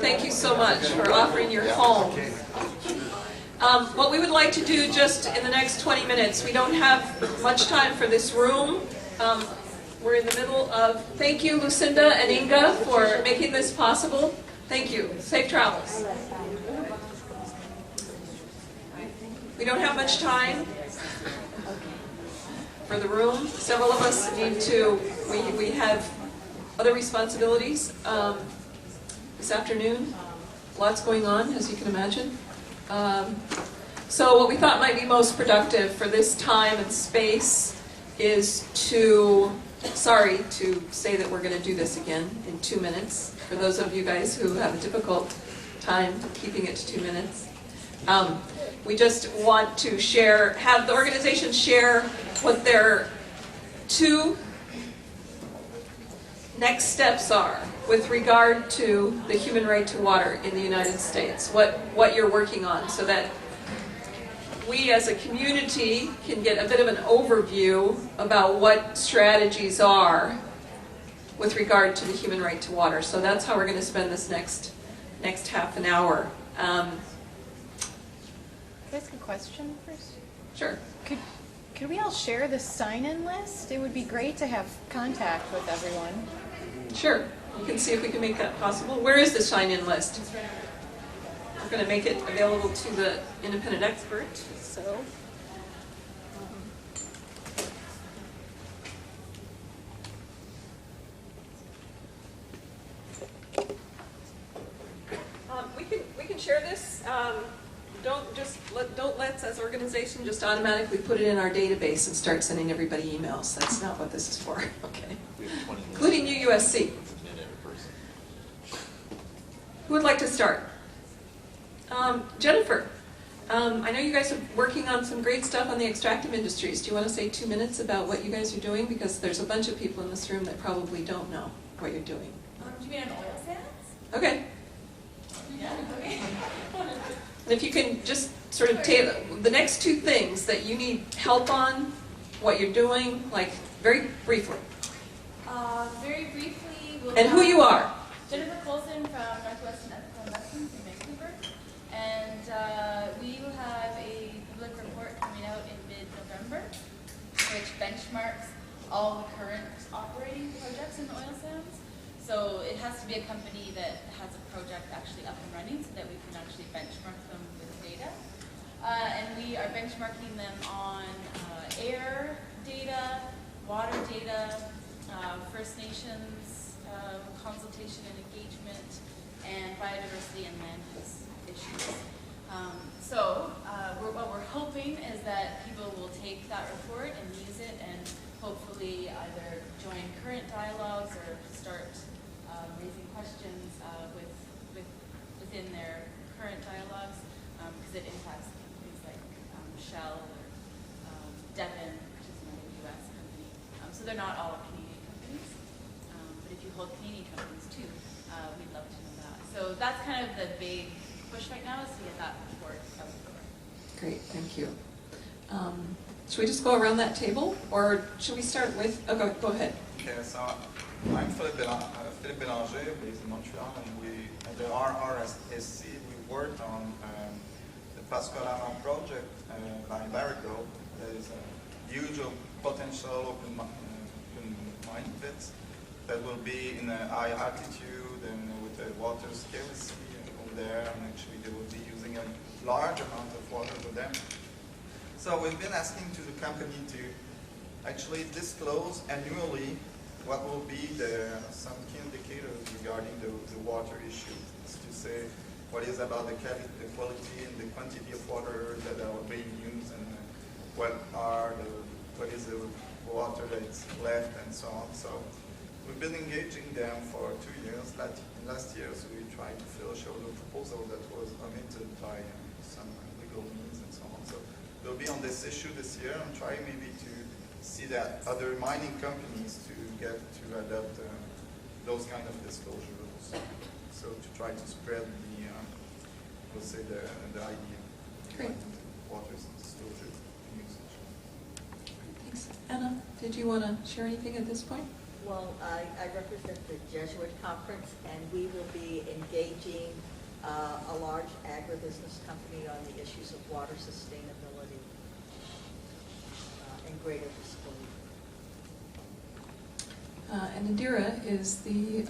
thank you so much for offering your home. What we would like to do just in the next 20 minutes, we don't have much time for this room. We're in the middle of, thank you Lucinda and Inga for making this possible. Thank you. Safe travels. We don't have much time for the room. Several of us need to, we have other responsibilities this afternoon. Lots going on, as you can imagine. So what we thought might be most productive for this time and space is to, sorry to say that we're going to do this again in 2 minutes. For those of you guys who have a difficult time keeping it to 2 minutes. We just want to share, have the organization share what their 2 next steps are with regard to the human right to water in the United States, what you're working on, so that we as a community can get a bit of an overview about what strategies are with regard to the human right to water. So that's how we're going to spend this next half an hour. Can I ask a question first? Sure. Could we all share the sign-in list? It would be great to have contact with everyone. Sure. We can see if we can make that possible. Where is the sign-in list? We're going to make it available to the independent expert. So, we can share this. Don't let's as organization just automatically put it in our database and start sending everybody emails. That's not what this is for. Okay. Including UUSC. Who would like to start? Jennifer. I know you guys are working on some great stuff on the extractive industries. Do you want to say 2 minutes about what you guys are doing? Because there's a bunch of people in this room that probably don't know what you're doing. Do you mean on oil sands? Okay. Yeah, okay. And if you can just sort of tailor the next 2 things that you need help on, what you're doing, like very briefly. Very briefly, we'll and who you are. Jennifer Colson from Northwestern Ethical Investments in Vancouver. And we will have a public report coming out in mid-November, which benchmarks all the current operating projects in the oil sands. So it has to be a company that has a project actually up and running so that we can actually benchmark them with data. And we are benchmarking them on air data, water data, First Nations consultation and engagement, and biodiversity and land use issues. What we're hoping is that people will take that report and use it and hopefully either join current dialogues or start raising questions within their current dialogues, because it impacts companies like Shell or Devon, which is another U.S. company. So they're not all Canadian companies, but if you hold Canadian companies too, we'd love to know that. So that's kind of the big push right now, is to get that report out the door. Great, thank you. Should we just go around that table, or should we start with? Oh, go ahead. Okay, so I'm Philippe Bélanger, based in Montreal, and the RRSC, we worked on the Pascolama project by Breakout. There is a huge potential open mine pits that will be in a high altitude and with the water scarcity over there, and actually they will be using a large amount of water for them. So we've been asking to the company to actually disclose annually what will be some key indicators regarding the water issue. It's to say what is about the quality and the quantity of water that are being used, and what is the water that's left, and so on. So we've been engaging them for 2 years. Last year, so we tried to show the proposal that was omitted by some legal means and so on. So they'll be on this issue this year and try maybe to see that other mining companies to get to adopt those kind of disclosure rules. So to try to spread the idea Great. of water disclosure usage. Thanks. Anna, did you want to share anything at this point? Well, I represent the Jesuit Conference, and we will be engaging a large agribusiness company on the issues of water sustainability and greater disclosure. And Indira is the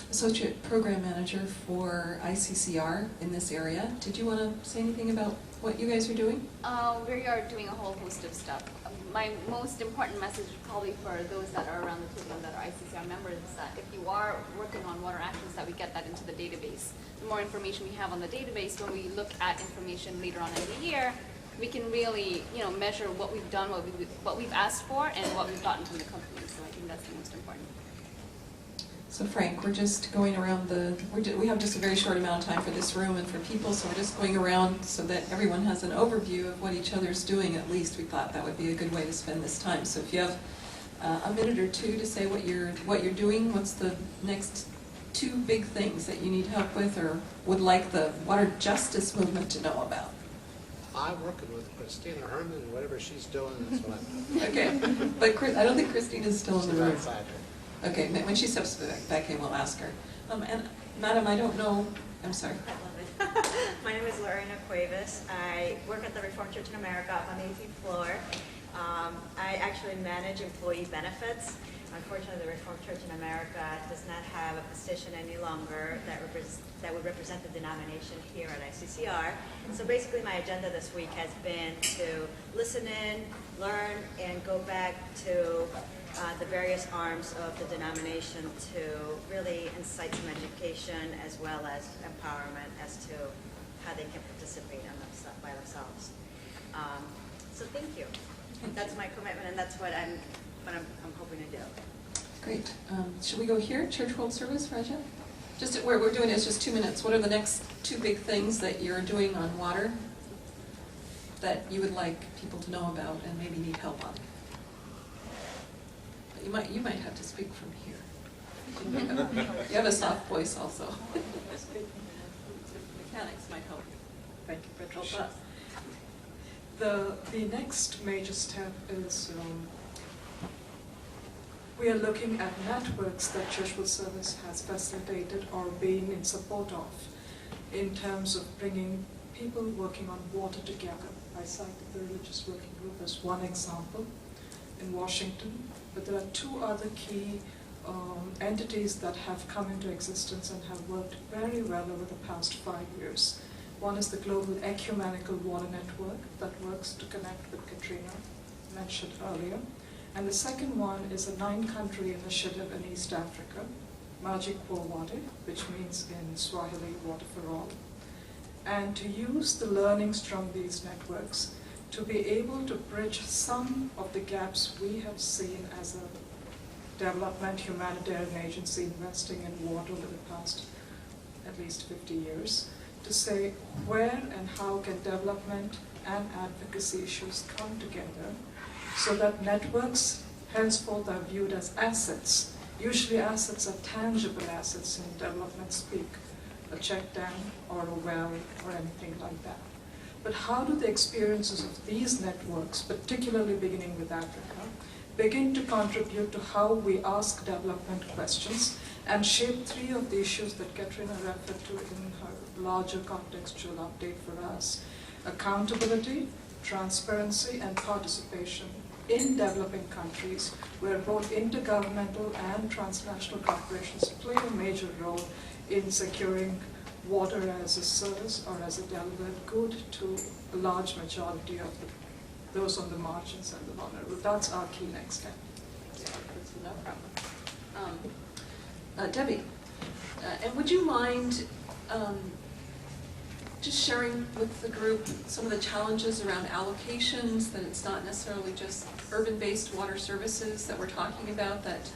Associate Program Manager for ICCR in this area. Did you want to say anything about what you guys are doing? We are doing a whole host of stuff. My most important message probably for those that are around the table that are ICCR members is that if you are working on water actions, that we get that into the database. The more information we have on the database, when we look at information later on in the year, we can really, measure what we've done, what we've asked for, and what we've gotten from the company. So I think that's the most important. So Frank, we're just going around we have just a very short amount of time for this room and for people, so we're just going around so that everyone has an overview of what each other's doing at least. We thought that would be a good way to spend this time. So if you have a minute or two to say what you're doing, what's the next 2 big things that you need help with or would like the water justice movement to know about? I'm working with Christina Herman, and whatever she's doing, that's what I'm doing. Okay, but I don't think Christina's still in the She's room. outside her. Okay, when she steps back in, we'll ask her. And Madam, I don't know, I'm sorry. I love it. My name is Lorena Cuevas. I work at the Reformed Church in America up on the 18th floor. I actually manage employee benefits. Unfortunately, the Reformed Church in America does not have a position any longer that would represent the denomination here at ICCR. So basically my agenda this week has been to listen in, learn, and go back to the various arms of the denomination to really incite some education as well as empowerment as to how they can participate by themselves. So thank you. That's my commitment, and that's what I'm hoping to do. Great. Should we go here, Church World Service, Raja? Just what we're doing is just 2 minutes. What are the next 2 big things that you're doing on water that you would like people to know about and maybe need help on? You might have to speak from here. You have a soft voice also. Mechanics might help. Thank you for help us. The next major step is we are looking at networks that Church World Service has facilitated or been in support of in terms of bringing people working on water together. I cited the Religious Working Group as one example in Washington, but there are 2 other key entities that have come into existence and have worked very well over the past 5 years. One is the Global Ecumenical Water Network that works to connect with Katrina, mentioned earlier. And the second one is a 9-country initiative in East Africa, Maji Kwa Wade, which means in Swahili, water for all. And to use the learnings from these networks to be able to bridge some of the gaps we have seen as a development humanitarian agency investing in water over the past at least 50 years, to say where and how can development and advocacy issues come together so that networks henceforth are viewed as assets. Usually assets are tangible assets in development speak, a check dam or a well or anything like that. But how do the experiences of these networks, particularly beginning with Africa, begin to contribute to how we ask development questions and shape 3 of the issues that Katrina referred to in her larger contextual update for us: accountability, transparency, and participation in developing countries where both intergovernmental and transnational corporations play a major role in securing water as a service or as a delivered good to a large majority of those on the margins and the vulnerable. That's our key next step. Yeah, that's no problem. Debbie, and would you mind just sharing with the group some of the challenges around allocations, that it's not necessarily just urban-based water services that we're talking about, that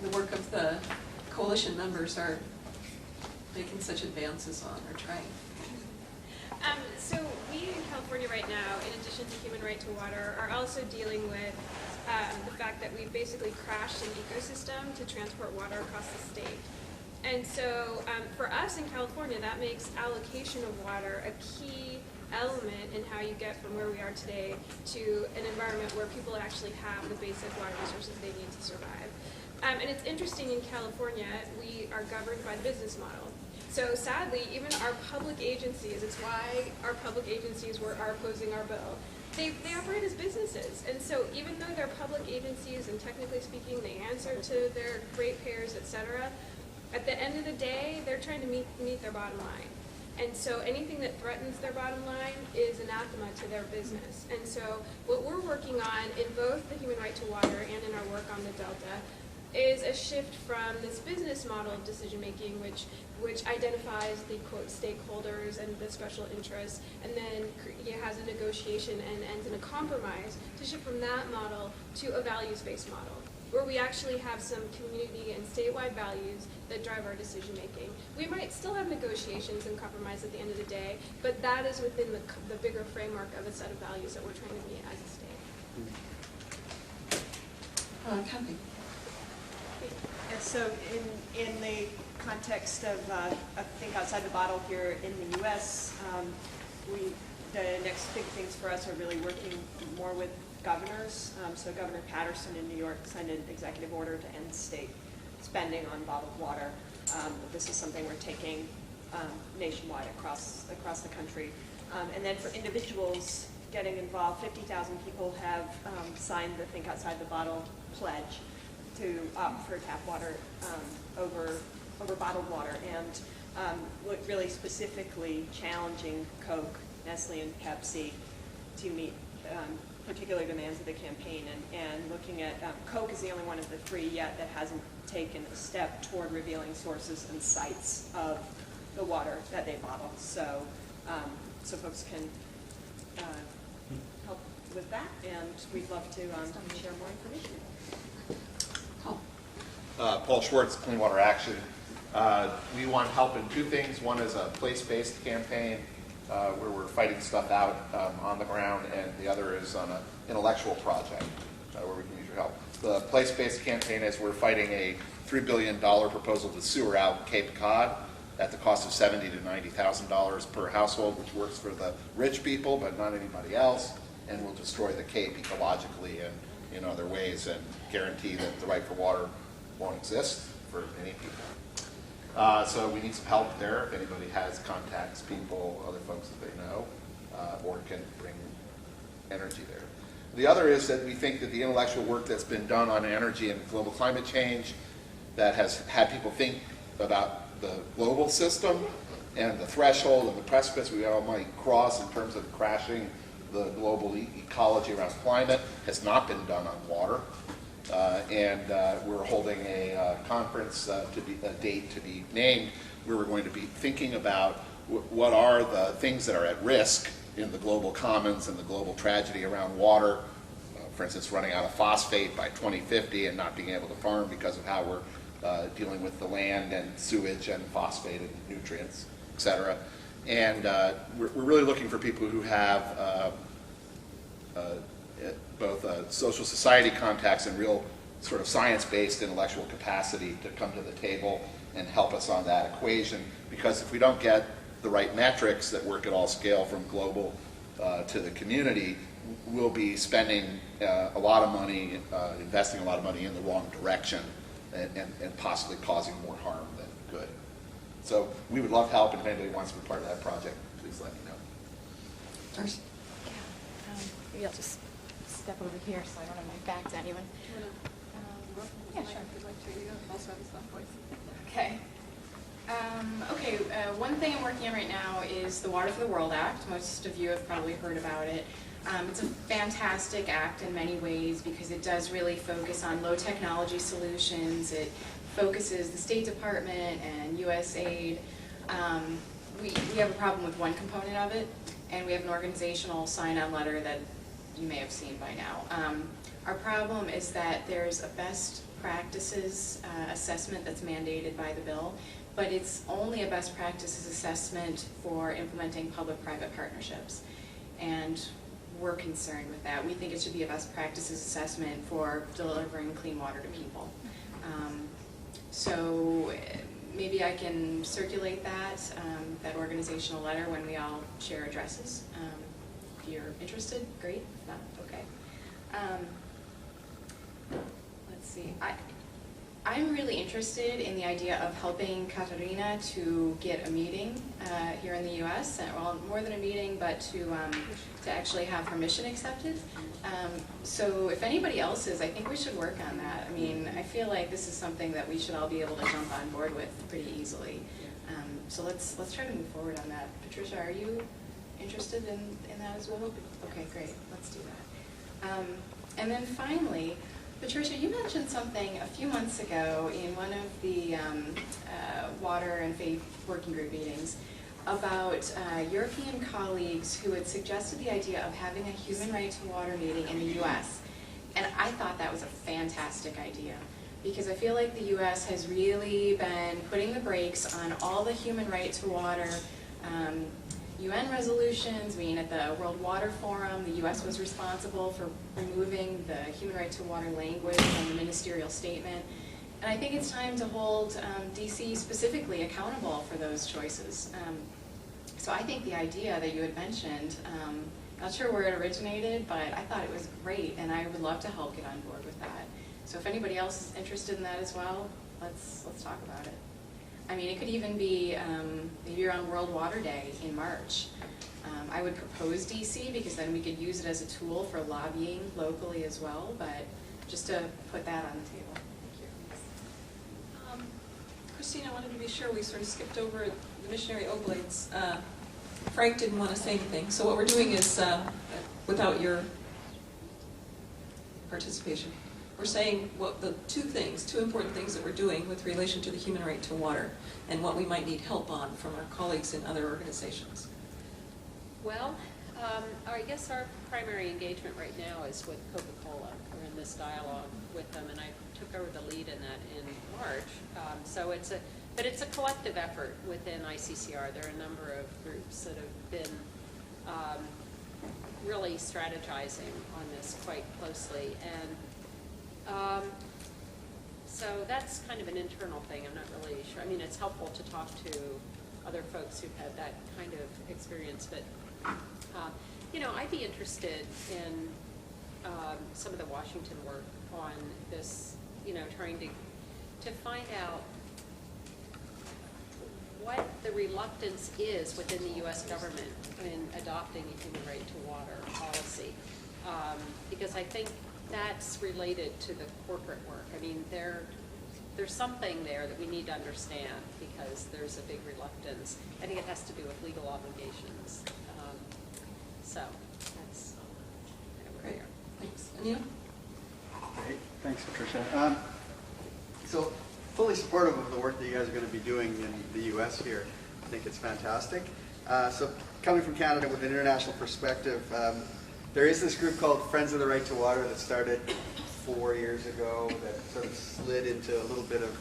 the work of the coalition members are making such advances on or trying? So we in California right now, in addition to human right to water, are also dealing with the fact that we've basically crashed an ecosystem to transport water across the state. And so for us in California, that makes allocation of water a key element in how you get from where we are today to an environment where people actually have the basic water resources they need to survive. And it's interesting, in California, we are governed by the business model. So sadly, even our public agencies, it's why our public agencies are opposing our bill. They operate as businesses, and so even though they're public agencies and technically speaking they answer to their ratepayers, etc., at the end of the day, they're trying to meet their bottom line. And so anything that threatens their bottom line is anathema to their business. And so what we're working on in both the human right to water and in our work on the Delta is a shift from this business model of decision making, which identifies the quote stakeholders and the special interests, and then has a negotiation and ends in a compromise, to shift from that model to a values-based model, where we actually have some community and statewide values that drive our decision making. We might still have negotiations and compromise at the end of the day, but that is within the bigger framework of a set of values that we're trying to meet as a state. Kathy. And so in the context of Think Outside the Bottle here in the U.S., the next big things for us are really working more with governors. So Governor Patterson in New York signed an executive order to end state spending on bottled water. This is something we're taking nationwide across the country. And then for individuals getting involved, 50,000 people have signed the Think Outside the Bottle pledge to opt for tap water over bottled water, and look really specifically challenging Coke, Nestle, and Pepsi to meet particular demands of the campaign, and looking at Coke is the only one of the three yet that hasn't taken a step toward revealing sources and sites of the water that they bottle. So folks can help with that, and we'd love to share more information. Paul Schwartz, Clean Water Action. We want help in two things. One is a place-based campaign where we're fighting stuff out on the ground, and the other is on an intellectual project where we can use your help. The place-based campaign is we're fighting a $3 billion proposal to sewer out Cape Cod at the cost of $70,000 to $90,000 per household, which works for the rich people but not anybody else, and will destroy the Cape ecologically and in other ways, and guarantee that the right for water won't exist for many people. So we need some help there. If anybody has contacts, people, other folks that they know, or can bring energy there. The other is that we think that the intellectual work that's been done on energy and global climate change that has had people think about the global system and the threshold and the precipice we all might cross in terms of crashing the global ecology around climate has not been done on water. And we're holding a conference, a date to be named, where we're going to be thinking about what are the things that are at risk in the global commons and the global tragedy around water. For instance, running out of phosphate by 2050 and not being able to farm because of how we're dealing with the land and sewage and phosphate and nutrients, et cetera. And we're really looking for people who have both social society contacts and real sort of science-based intellectual capacity to come to the table and help us on that equation. Because if we don't get the right metrics that work at all scale from global to the community, we'll be spending a lot of money, investing a lot of money in the wrong direction and possibly causing more harm than good. So we would love help, and if anybody wants to be part of that project, please let me know. Darcy. Maybe I'll just step over here so I don't have my back to anyone. Yeah, sure. Okay. One thing I'm working on right now is the Water for the World Act. Most of you have probably heard about it. It's a fantastic act in many ways because it does really focus on low technology solutions. It focuses the State Department and USAID. We have a problem with one component of it, and we have an organizational sign-on letter that you may have seen by now. Our problem is that there's a best practices assessment that's mandated by the bill, but it's only a best practices assessment for implementing public-private partnerships. And we're concerned with that. We think it should be a best practices assessment for delivering clean water to people. So maybe I can circulate that organizational letter when we all share addresses. If you're interested, great. If not, okay. Let's see. I'm really interested in the idea of helping Katarina to get a meeting here in the U.S. Well, more than a meeting, but to actually have her mission accepted. So if anybody else is, I think we should work on that. I mean, I feel like this is something that we should all be able to jump on board with pretty easily. So let's try to move forward on that. Patricia, are you interested in that as well? Okay, great. Let's do that. And then finally, Patricia, you mentioned something a few months ago in one of the Water and Faith Working Group meetings about European colleagues who had suggested the idea of having a human right to water meeting in the U.S. And I thought that was a fantastic idea, because I feel like the U.S. has really been putting the brakes on all the human right to water UN resolutions. I mean, at the World Water Forum, the U.S. was responsible for removing the human right to water language from the ministerial statement. And I think it's time to hold DC specifically accountable for those choices. So I think the idea that you had mentioned, not sure where it originated, but I thought it was great, and I would love to help get on board with that. So if anybody else is interested in that as well, let's talk about it. I mean, it could even be maybe around World Water Day in March. I would propose DC, because then we could use it as a tool for lobbying locally as well, but just to put that on the table. Thank you. Christine, I wanted to be sure we sort of skipped over the missionary oblates. Frank didn't want to say anything, so what we're doing is, without your participation, we're saying what the two important things that we're doing with relation to the human right to water and what we might need help on from our colleagues in other organizations. Well, I guess our primary engagement right now is with Coca-Cola. We're in this dialogue with them, and I took over the lead in that in March. So it's a collective effort within ICCR. There are a number of groups that have been really strategizing on this quite closely, and so that's kind of an internal thing. I'm not really sure. I mean, it's helpful to talk to other folks who've had that kind of experience, but you know, I'd be interested in some of the Washington work on this, you know, trying to find out what the reluctance is within the U.S. government in adopting a human right to water policy, because I think that's related to the corporate work. I mean, there's something there that we need to understand, because there's a big reluctance. I think it has to do with legal obligations. So that's kind of where we are. Thanks. Anil? Great. Thanks, Patricia. So fully supportive of the work that you guys are going to be doing in the U.S. here. I think it's fantastic. So coming from Canada with an international perspective, there is this group called Friends of the Right to Water that started 4 years ago that sort of slid into a little bit of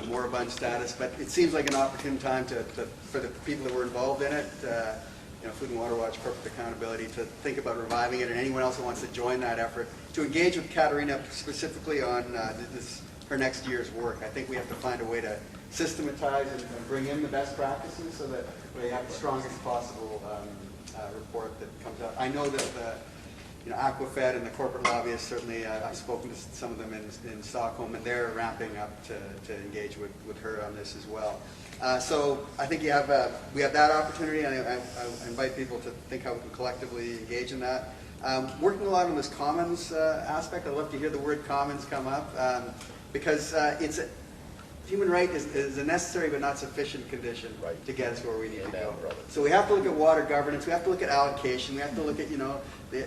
moribund status, but it seems like an opportune time for the people that were involved in it, you know, Food and Water Watch, Corporate Accountability, to think about reviving it, and anyone else who wants to join that effort, to engage with Katarina specifically on her next year's work. I think we have to find a way to systematize and bring in the best practices so that we have the strongest possible report that comes out. I know that you know, Aquafed and the corporate lobbyists, certainly I've spoken to some of them in Stockholm, and they're ramping up to engage with her on this as well. So I think we have that opportunity, and I invite people to think how we can collectively engage in that. Working a lot on this commons aspect, I'd love to hear the word commons come up, because human right is a necessary but not sufficient condition to get us where we need to go. So we have to look at water governance, we have to look at allocation, we have to look at, you know,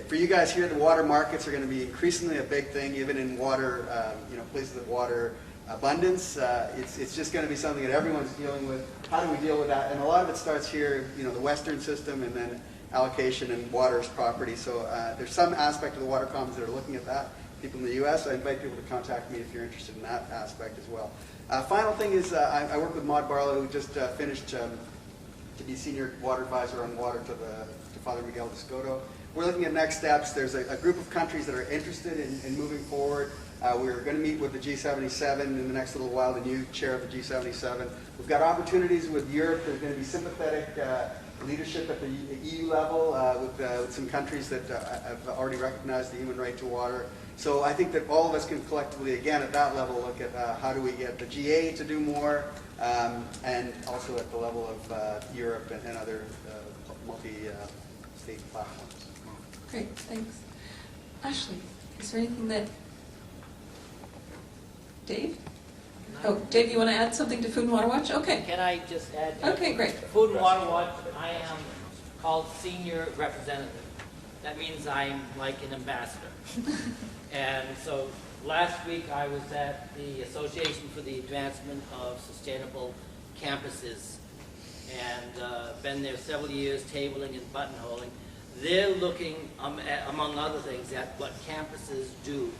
for you guys here, the water markets are going to be increasingly a big thing, even in water, you know, places of water abundance. It's just going to be something that everyone's dealing with. How do we deal with that? And a lot of it starts here, you know, the Western system, and then allocation and water as property. So there's some aspect of the water commons that are looking at that. People in the U.S., I invite people to contact me if you're interested in that aspect as well. Final thing is I work with Maud Barlow, who just finished to be Senior Water Advisor on Water to Father Miguel Descoto. we're looking at next steps. There's a group of countries that are interested in moving forward. We're going to meet with the G77 in the next little while, the new chair of the G77. We've got opportunities with Europe. There's going to be sympathetic leadership at the EU level with some countries that have already recognized the human right to water. So I think that all of us can collectively, again, at that level, look at how do we get the GA to do more, and also at the level of Europe and other multi-state platforms. Great, thanks. Ashley, is there anything that... Dave? Oh, Dave, you want to add something to Food and Water Watch? Okay. Can I just add? Okay, great. Food and Water Watch, I am called Senior Representative. That means I'm like an ambassador. And so last week I was at the Association for the Advancement of Sustainable Campuses, and been there several years tabling and buttonholing. They're looking, among other things, at what campuses do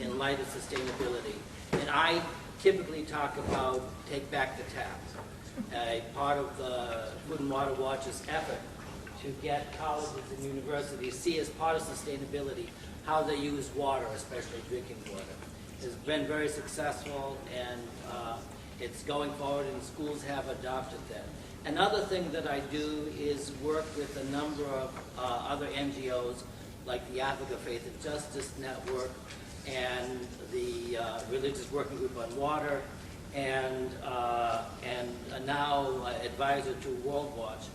in light of sustainability. And I typically talk about take back the tap. A part of the Food and Water Watch's effort to get colleges and universities see as part of sustainability how they use water, especially drinking water. It's been very successful, and it's going forward, and schools have adopted that. Another thing that I do is work with a number of other NGOs, like the Africa Faith and Justice Network, and the Religious Working Group on Water, and now advisor to World Watch,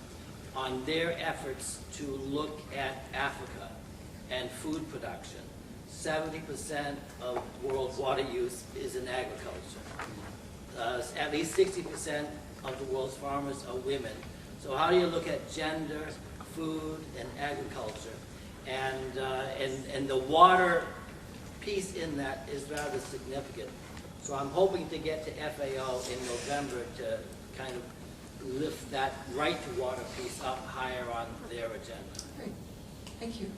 on their efforts to look at Africa and food production. 70% of world water use is in agriculture. At least 60% of the world's farmers are women. So how do you look at gender, food, and agriculture? And the water piece in that is rather significant. So I'm hoping to get to FAO in November to kind of lift that right to water piece up higher on their agenda. Great, thank you.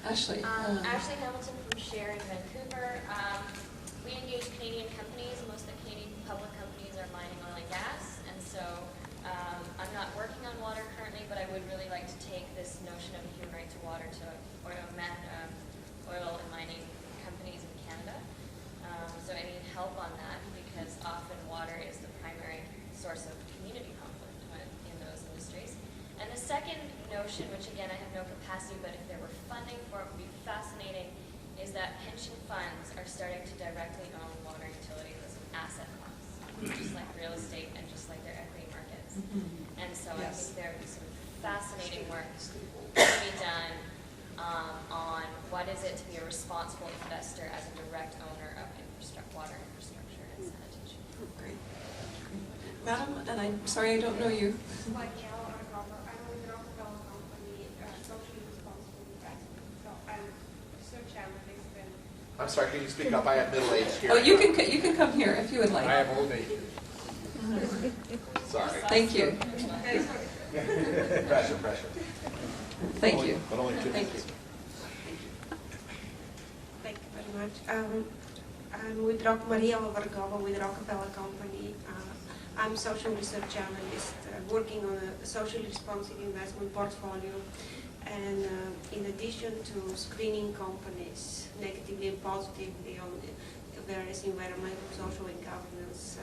Ashley. Ashley Hamilton from Share in Vancouver. We engage Canadian companies. Most of the Canadian public companies are mining oil and gas, and so I'm not working on water currently, but I would really like to take this notion of human right to water to oil and mining companies in Canada. So I need help on that, because often water is the primary source of community conflict in those industries. And the second notion, which again I have no capacity, but if there were funding for it would be fascinating, is that pension funds are starting to directly own water utilities as an asset class, just like real estate and just like their equity markets. And so I think there would be some fascinating work to be done on what is it to be a responsible investor as a direct owner of water infrastructure and sanitation. Great. Madam, and I'm sorry I don't know you. I'm sorry, can you speak up? I have middle age here. Oh, you can come here if you would like. I have old age. Sorry. Thank you. Pressure. Thank you. But only two. Thank you. Thank you very much. I'm with Maria Vargova with Rockefeller Company. I'm social research analyst working on a socially responsive investment portfolio. And in addition to screening companies negatively and positively on various environmental, social, and governance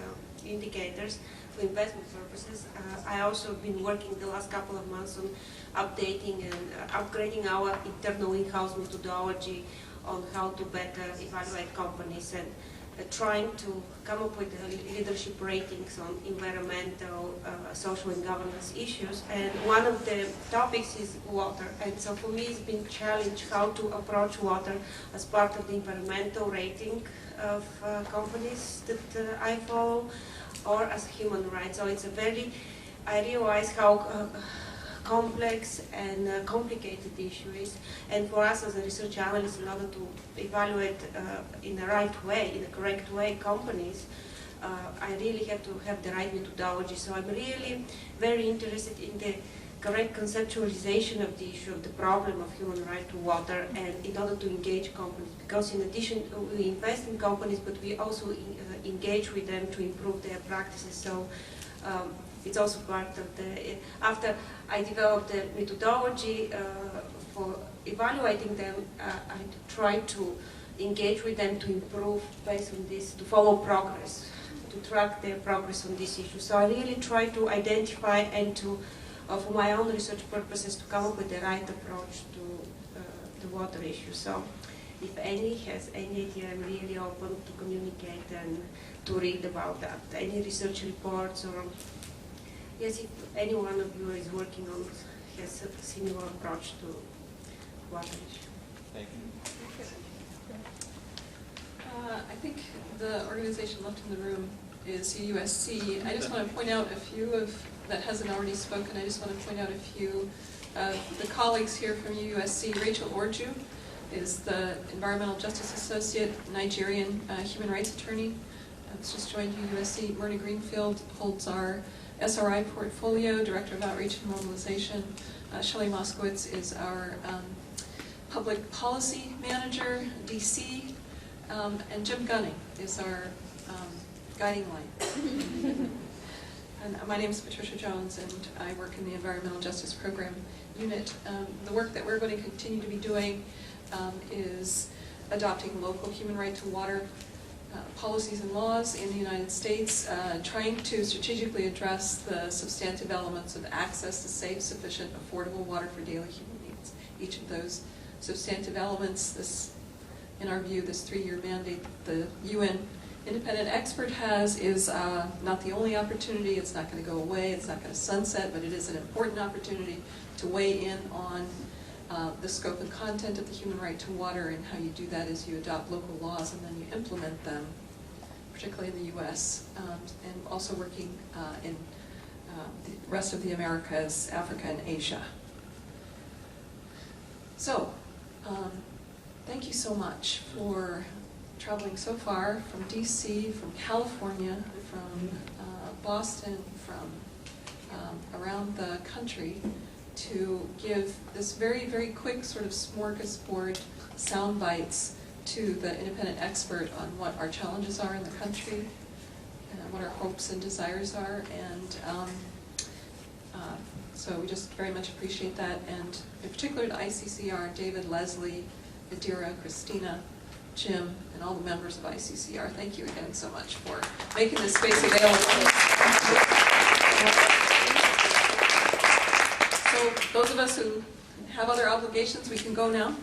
indicators for investment purposes, I also have been working the last couple of months on updating and upgrading our internal in-house methodology on how to better evaluate companies and trying to come up with leadership ratings on environmental, social and governance issues. And one of the topics is water. And so for me it's been a challenge how to approach water as part of the environmental rating of companies that I follow, or as human rights. So it's a very, I realize how complex and complicated issue is, and for us as a research analyst, in order to evaluate in the right way, in the correct way, companies, I really have to have the right methodology. So I'm really very interested in the correct conceptualization of the issue of the problem of human right to water, and in order to engage companies, because in addition we invest in companies, but we also engage with them to improve their practices. So it's also part of the, after I developed the methodology for evaluating them, I try to engage with them to improve based on this, to follow progress, to track their progress on this issue. So I really try to identify and to, for my own research purposes, to come up with the right approach to the water issue. So if any has any idea, I'm really open to communicate and to read about that. Any research reports or, yes, if any one of you is working on, has a similar approach to water issue. Thank you. I think the organization left in the room is USC. I just want to point out a few of, that hasn't already spoken, I just want to point out a few of the colleagues here from USC. Rachel Orju is the Environmental Justice Associate, Nigerian human rights attorney. Has just joined USC. Myrna Greenfield holds our SRI portfolio, Director of Outreach and Mobilization. Shelley Moskowitz is our Public Policy Manager, DC. And Jim Gunning is our guiding light. And my name is Patricia Jones, and I work in the Environmental Justice Program Unit. The work that we're going to continue to be doing is adopting local human right to water policies and laws in the United States, trying to strategically address the substantive elements of access to safe, sufficient, affordable water for daily human needs. Each of those substantive elements, this, in our view, this 3-year mandate the UN independent expert has is not the only opportunity. It's not going to go away. It's not going to sunset, but it is an important opportunity to weigh in on the scope and content of the human right to water, and how you do that is you adopt local laws and then you implement them, particularly in the U.S., and also working in the rest of the Americas, Africa, and Asia. So, thank you so much for traveling so far from DC, from California, from Boston, from around the country to give this very, very quick sort of smorgasbord sound bites to the independent expert on what our challenges are in the country, and what our hopes and desires are, and so we just very much appreciate that, and in particular to ICCR, David, Leslie, Adira, Christina, Jim, and all the members of ICCR. Thank you again so much for making this space available. So those of us who have other obligations, we can go now.